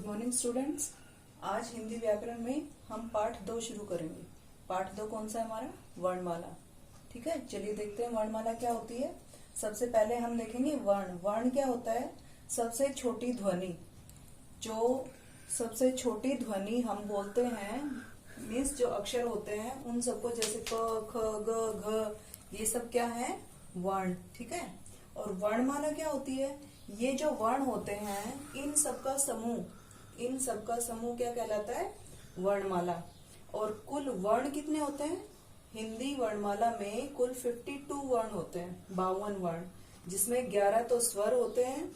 Good morning students. आज हिंदी व्याकरण में हम पाठ 2 शुरू करेंगे। पाठ 2 कौन सा है हमारा? वर्णमाला। ठीक है, चलिए देखते हैं वर्णमाला क्या होती है। सबसे पहले हम देखेंगे वर्ण। वर्ण क्या होता है? सबसे छोटी ध्वनि। जो सबसे छोटी ध्वनि हम बोलते हैं, मीन्स जो अक्षर होते हैं उन सबको, जैसे क ख ग घ, ये सब क्या है? वर्ण। ठीक है। और वर्णमाला क्या होती है? ये जो वर्ण होते हैं इन सबका समूह क्या कहलाता है? वर्णमाला। और कुल वर्ण कितने होते हैं? हिंदी वर्णमाला में कुल 52 वर्ण होते हैं, 52 वर्ण, जिसमें 11 तो स्वर होते हैं।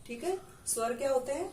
ठीक है, स्वर क्या होते हैं?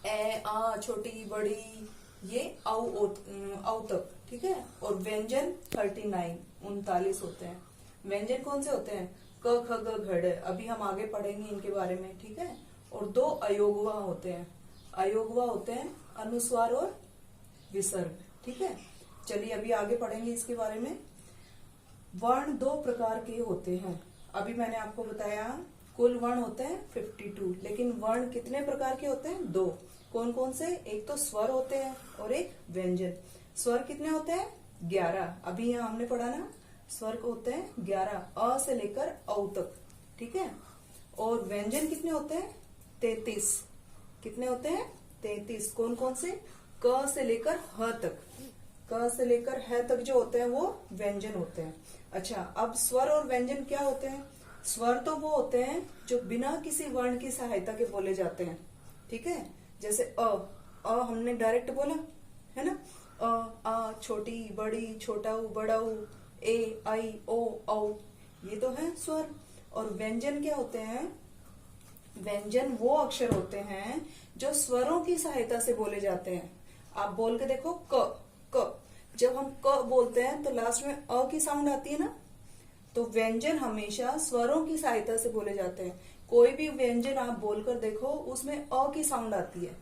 ए आ, छोटी बड़ी, ये औ तक। ठीक है। और व्यंजन 39 होते हैं। व्यंजन कौन से होते हैं? क ख ग घ, अभी हम आगे पढ़ेंगे इनके बारे में। ठीक है। और 2 अयोगवा होते हैं। अयोगवा होते हैं अनुस्वार और विसर्ग। ठीक है, चलिए अभी आगे पढ़ेंगे इसके बारे में। वर्ण 2 प्रकार के होते हैं। अभी मैंने आपको बताया कुल वर्ण होते हैं 52, लेकिन वर्ण कितने प्रकार के होते हैं? 2। कौन कौन से? एक तो स्वर होते हैं और एक व्यंजन। स्वर कितने होते हैं? 11। अभी यहाँ हमने पढ़ा ना, स्वर होते हैं 11, अ से लेकर औ तक। ठीक है। और व्यंजन कितने होते हैं? 33। कितने होते हैं? 33। कौन कौन से? क से लेकर ह तक। क से लेकर ह तक जो होते हैं वो व्यंजन होते हैं। अच्छा, अब स्वर और व्यंजन क्या होते हैं? स्वर तो वो होते हैं जो बिना किसी वर्ण की सहायता के बोले जाते हैं। ठीक है, जैसे अ हमने डायरेक्ट बोला है ना, आ, छोटी बड़ी, छोटा ऊ बड़ा ऊ, ए आई ओ औ, ये तो है स्वर। और व्यंजन क्या होते हैं? व्यंजन वो अक्षर होते हैं जो स्वरों की सहायता से बोले जाते हैं। आप बोल के देखो, क। जब हम क बोलते हैं तो लास्ट में अ की साउंड आती है ना, तो व्यंजन हमेशा स्वरों की सहायता से बोले जाते हैं। कोई भी व्यंजन आप बोलकर देखो, उसमें अ की साउंड आती है।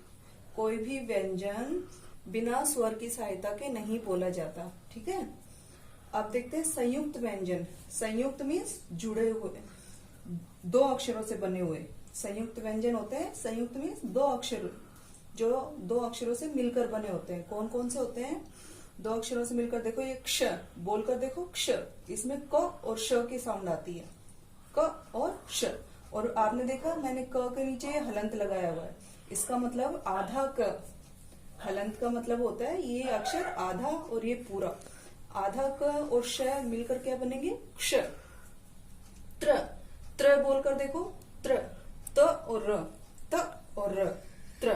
कोई भी व्यंजन बिना स्वर की सहायता के नहीं बोला जाता। ठीक है। अब देखते हैं संयुक्त व्यंजन। संयुक्त मीन्स जुड़े हुए, 2 अक्षरों से बने हुए संयुक्त व्यंजन होते हैं। संयुक्त मीन्स 2 अक्षर जो 2 अक्षरों से मिलकर बने होते हैं। कौन कौन से होते हैं? 2 अक्षरों से मिलकर देखो, ये क्ष, बोलकर देखो क्ष, इसमें क और श की साउंड आती है, क और श। और आपने देखा मैंने क के नीचे हलंत लगाया हुआ है, इसका मतलब आधा क। हलंत का मतलब होता है ये अक्षर आधा और ये पूरा। आधा क और श मिलकर क्या बनेंगे? क्ष। त्र बोलकर देखो, त्र, त और र, त और र, त्र।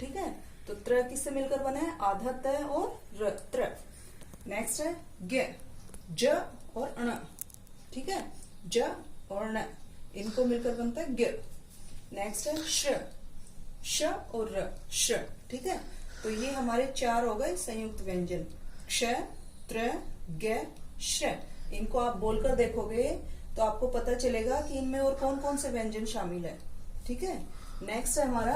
ठीक है, तो त्र किससे मिलकर बना है? आधा त और र, त्र। नेक्स्ट है ग, ज और ण। ठीक है, ज और ण, इनको मिलकर बनता है ग। नेक्स्ट है श और र, श। ठीक है, तो ये हमारे 4 हो गए संयुक्त व्यंजन, क्ष, त्र, ग, श। इनको आप बोलकर देखोगे तो आपको पता चलेगा कि इनमें और कौन कौन से व्यंजन शामिल है। ठीक है। नेक्स्ट है हमारा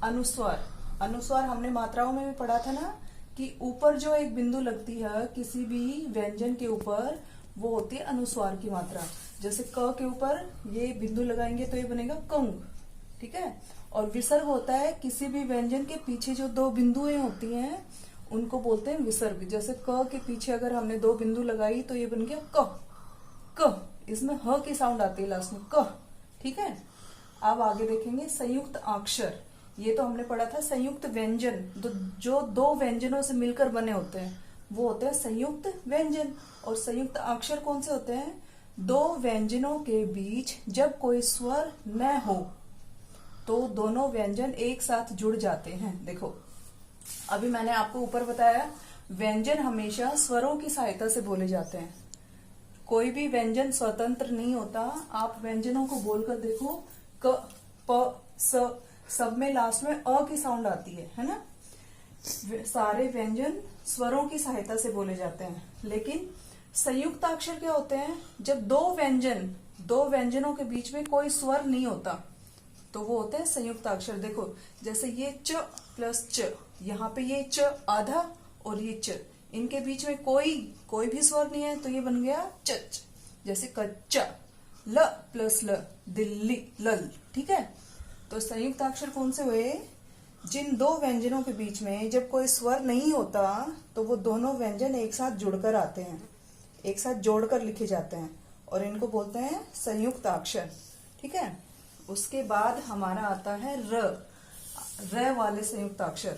अनुस्वार। अनुस्वार हमने मात्राओं में भी पढ़ा था ना, कि ऊपर जो एक बिंदु लगती है किसी भी व्यंजन के ऊपर, वो होती है अनुस्वार की मात्रा। जैसे क के ऊपर ये बिंदु लगाएंगे तो ये बनेगा कंग। ठीक है। और विसर्ग होता है किसी भी व्यंजन के पीछे जो 2 बिंदुएं होती हैं उनको बोलते हैं विसर्ग। जैसे क के पीछे अगर हमने 2 बिंदु लगाई तो ये बन गया क। इसमें ह की साउंड आती है लास्ट में, क। ठीक है। अब आगे देखेंगे संयुक्त अक्षर। ये तो हमने पढ़ा था संयुक्त व्यंजन, जो 2 व्यंजनों से मिलकर बने होते हैं वो होते हैं संयुक्त व्यंजन। और संयुक्त अक्षर कौन से होते हैं? 2 व्यंजनों के बीच जब कोई स्वर न हो तो दोनों व्यंजन एक साथ जुड़ जाते हैं। देखो, अभी मैंने आपको ऊपर बताया व्यंजन हमेशा स्वरों की सहायता से बोले जाते हैं। कोई भी व्यंजन स्वतंत्र नहीं होता। आप व्यंजनों को बोलकर देखो, क, प, स, सब में लास्ट में अ की साउंड आती है ना। सारे व्यंजन स्वरों की सहायता से बोले जाते हैं। लेकिन संयुक्त अक्षर क्या होते हैं? जब 2 व्यंजनों के बीच में कोई स्वर नहीं होता तो वो होते हैं संयुक्त अक्षर। देखो, जैसे ये च प्लस च, यहाँ पे ये च आधा और ये च, इनके बीच में कोई भी स्वर नहीं है तो ये बन गया चच। जैसे कच्चा, ल प्लस ल, दिल्ली, लल। ठीक है, तो संयुक्त अक्षर कौन से हुए? जिन दो व्यंजनों के बीच में जब कोई स्वर नहीं होता तो वो दोनों व्यंजन एक साथ जुड़कर आते हैं, एक साथ जोड़कर लिखे जाते हैं और इनको बोलते हैं संयुक्त अक्षर। ठीक है। उसके बाद हमारा आता है र वाले संयुक्त अक्षर।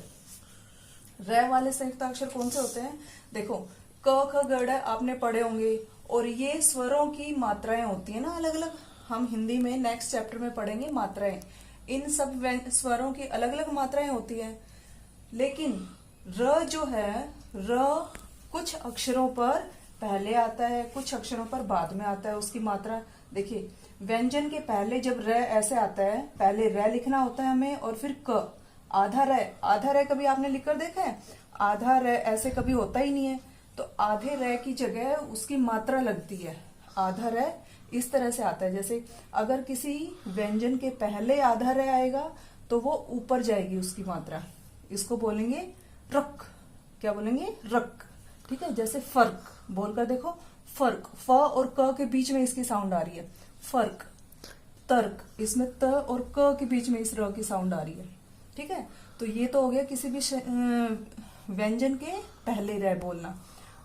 र वाले संयुक्त अक्षर कौन से होते हैं? देखो, क ख ग ड़ आपने पढ़े होंगे और ये स्वरों की मात्राएं होती है ना अलग अलग। हम हिंदी में नेक्स्ट चैप्टर में पढ़ेंगे मात्राएं। इन सब स्वरों की अलग अलग मात्राएं होती है, लेकिन र जो है, र कुछ अक्षरों पर पहले आता है, कुछ अक्षरों पर बाद में आता है उसकी मात्रा। देखिए, व्यंजन के पहले जब र ऐसे आता है, पहले र लिखना होता है हमें और फिर क। आधा र कभी आपने लिखकर देखा है? आधा र ऐसे कभी होता ही नहीं है। तो आधे र की जगह उसकी मात्रा लगती है। आधा र इस तरह से आता है, जैसे अगर किसी व्यंजन के पहले आधा र आएगा तो वो ऊपर जाएगी उसकी मात्रा, इसको बोलेंगे रक। क्या बोलेंगे? रक। ठीक है। जैसे फर्क बोलकर देखो, फर्क, फ और क के बीच में इसकी साउंड आ रही है, फर्क। तर्क, इसमें त और क के बीच में इस र की साउंड आ रही है। ठीक है। तो ये तो हो गया किसी भी व्यंजन के पहले र बोलना।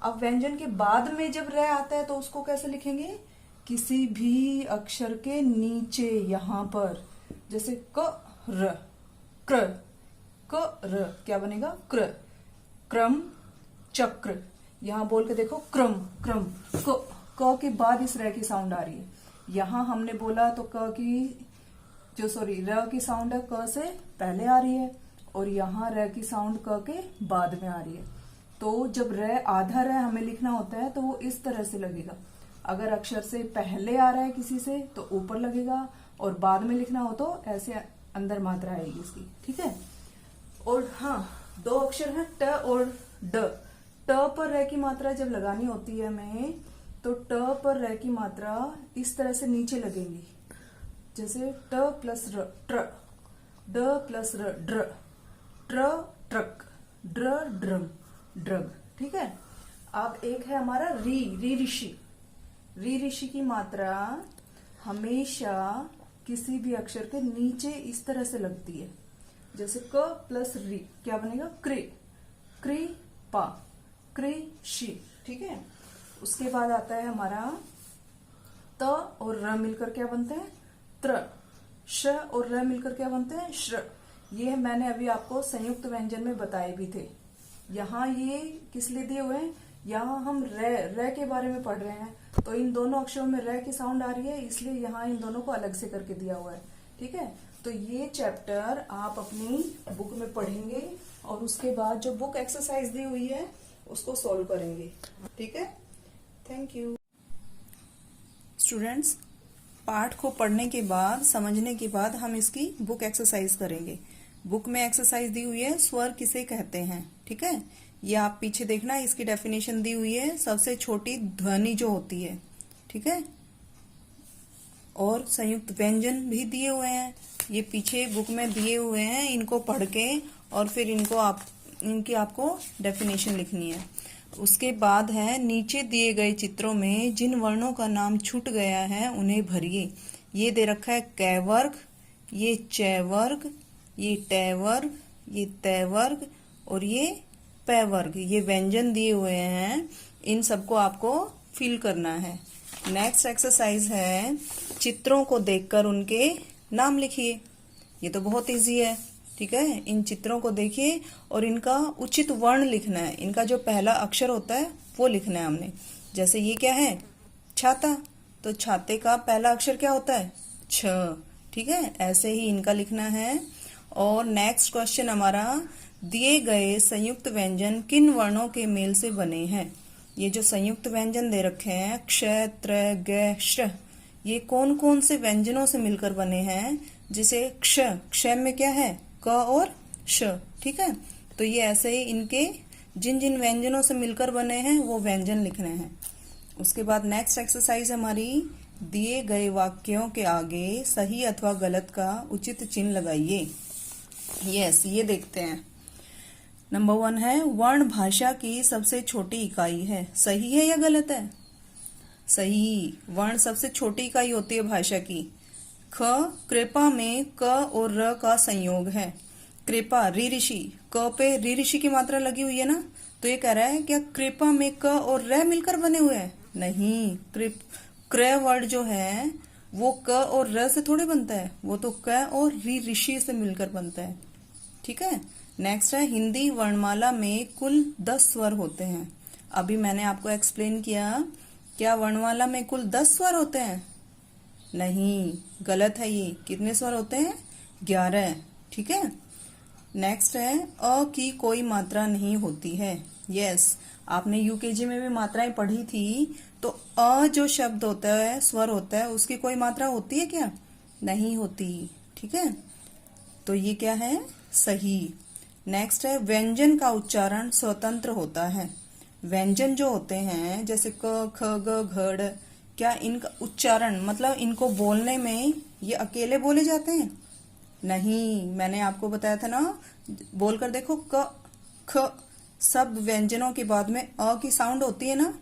अब व्यंजन के बाद में जब र आता है तो उसको कैसे लिखेंगे? किसी भी अक्षर के नीचे, यहां पर, जैसे क र, क्र, क र, क्या बनेगा? क्र। क्रम, चक्र। यहां बोल के देखो, क्रम, क्रम। क के बाद इस र की साउंड आ रही है। यहां हमने बोला तो क की र की साउंड है क से पहले आ रही है और यहाँ र की साउंड क के बाद में आ रही है। तो जब आधा र हमें लिखना होता है तो वो इस तरह से लगेगा। अगर अक्षर से पहले आ रहा है किसी से तो ऊपर लगेगा और बाद में लिखना हो तो ऐसे अंदर मात्रा आएगी इसकी। ठीक है। और हाँ, दो अक्षर हैं ट और ड। ट पर र की मात्रा जब लगानी होती है हमें तो ट पर र की मात्रा इस तरह से नीचे लगेंगी, जैसे ट प्लस र, ट्र, ड प्लस र, ड्र, ट्र, ट्रक, ड्र, ड्रम, ड्रग। ठीक है। अब एक है हमारा री ऋषि। री ऋषि की मात्रा हमेशा किसी भी अक्षर के नीचे इस तरह से लगती है, जैसे क प्लस री, क्या बनेगा? क्रे, क्री पा, क्रे शी। ठीक है। उसके बाद आता है हमारा त और र मिलकर क्या बनते हैं? त्र। श और र मिलकर क्या बनते हैं? श्र। ये मैंने अभी आपको संयुक्त व्यंजन में बताए भी थे। यहाँ ये किस लिए दिए हुए हैं? यहाँ हम र के बारे में पढ़ रहे हैं, तो इन दोनों अक्षरों में र की साउंड आ रही है, इसलिए यहाँ इन दोनों को अलग से करके दिया हुआ है। ठीक है। तो ये चैप्टर आप अपनी बुक में पढ़ेंगे और उसके बाद जो बुक एक्सरसाइज दी हुई है उसको सॉल्व करेंगे। ठीक है। Thank you students. पाठ को पढ़ने के बाद, समझने के बाद हम इसकी बुक एक्सरसाइज करेंगे। बुक में एक्सरसाइज दी हुई है, स्वर किसे कहते हैं। ठीक है। ये आप पीछे देखना, इसकी डेफिनेशन दी हुई है, सबसे छोटी ध्वनि जो होती है। ठीक है। और संयुक्त व्यंजन भी दिए हुए हैं, ये पीछे बुक में दिए हुए हैं। इनको पढ़ के और फिर इनकी आपको डेफिनेशन लिखनी है। उसके बाद है, नीचे दिए गए चित्रों में जिन वर्णों का नाम छूट गया है उन्हें भरिए। ये दे रखा है कै वर्ग, ये चै वर्ग, ये टै वर्ग, ये तै वर्ग और ये पै वर्ग। ये व्यंजन दिए हुए हैं, इन सबको आपको फिल करना है। नेक्स्ट एक्सरसाइज है, चित्रों को देखकर उनके नाम लिखिए। ये तो बहुत इजी है। ठीक है। इन चित्रों को देखिए और इनका उचित वर्ण लिखना है। इनका जो पहला अक्षर होता है वो लिखना है हमने। जैसे ये क्या है? छाता, तो छाते का पहला अक्षर क्या होता है? छ। ठीक है। ऐसे ही इनका लिखना है। और नेक्स्ट क्वेश्चन हमारा, दिए गए संयुक्त व्यंजन किन वर्णों के मेल से बने हैं? ये जो संयुक्त व्यंजन दे रखे हैं, क्ष, त्र, ग, श्र, ये कौन कौन से व्यंजनों से मिलकर बने हैं? जिसे क्ष में क्या है? क और श। ठीक है। तो ये ऐसे ही इनके जिन जिन व्यंजनों से मिलकर बने हैं वो व्यंजन लिखने हैं। उसके बाद नेक्स्ट एक्सरसाइज हमारी, दिए गए वाक्यों के आगे सही अथवा गलत का उचित चिन्ह लगाइए। यस, ये देखते हैं। नंबर 1 है, वर्ण भाषा की सबसे छोटी इकाई है। सही है या गलत है? सही। वर्ण सबसे छोटी इकाई होती है भाषा की। ख, कृपा में क और र का संयोग है। कृपा, री ऋषि, क पे री ऋषि की मात्रा लगी हुई है ना, तो ये कह रहा है क्या कृपा में क और र मिलकर बने हुए हैं? नहीं, क्र वर्ड जो है वो क और र से थोड़े बनता है, वो तो क और री ऋषि से मिलकर बनता है। ठीक है। नेक्स्ट है हिंदी वर्णमाला में कुल 10 स्वर होते हैं। अभी मैंने आपको एक्सप्लेन किया, क्या वर्णमाला में कुल 10 स्वर होते हैं? नहीं, गलत है ये। कितने स्वर होते हैं? 11। ठीक है। नेक्स्ट है अ की कोई मात्रा नहीं होती है। यस, आपने यूकेजी में भी मात्राएं पढ़ी थी, तो अ जो शब्द होता है, स्वर होता है, उसकी कोई मात्रा होती है क्या? नहीं होती। ठीक है, तो ये क्या है? सही। नेक्स्ट है व्यंजन का उच्चारण स्वतंत्र होता है। व्यंजन जो होते हैं जैसे क ख ग घ ड़, क्या इनका उच्चारण मतलब इनको बोलने में ये अकेले बोले जाते हैं? नहीं, मैंने आपको बताया था ना, बोलकर देखो, क ख, सब व्यंजनों के बाद में अ की साउंड होती है ना,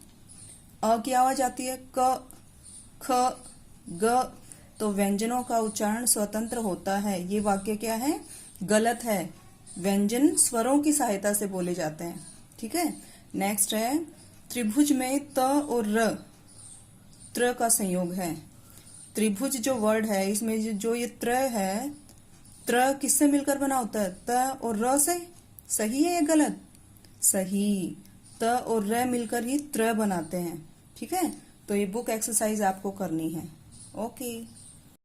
अ की आवाज आती है, क ख ग, तो व्यंजनों का उच्चारण स्वतंत्र होता है। ये वाक्य क्या है? गलत है। व्यंजन स्वरों की सहायता से बोले जाते हैं। ठीक है। नेक्स्ट है त्रिभुज में त और र, त्र का संयोग है। त्रिभुज जो वर्ड है इसमें जो ये त्र है, त्र किससे मिलकर बना होता है? त और र से। सही है या गलत? सही। त और र मिलकर ही त्र बनाते हैं। ठीक है, तो ये बुक एक्सरसाइज आपको करनी है। ओके।